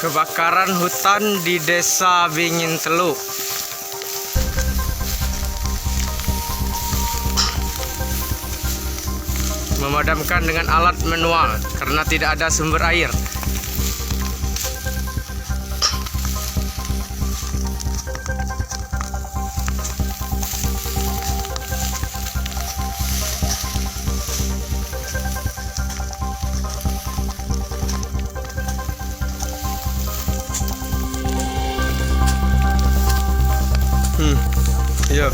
Kebakaran hutan di Desa Bingin Teluk. Memadamkan dengan alat manual karena tidak ada sumber air. Iya.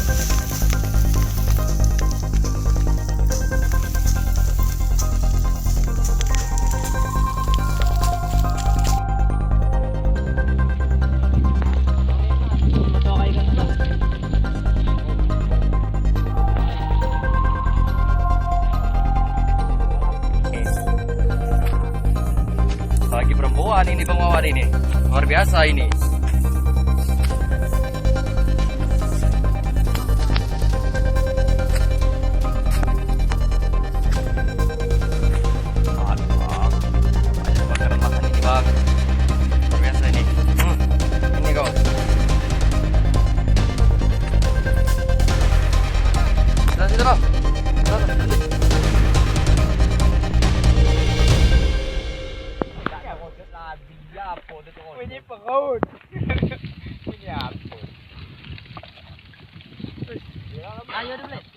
Lagi perempuan ini Bang Wawan ini. Luar biasa ini. Ini perut. Ini apa? Ayo dulu.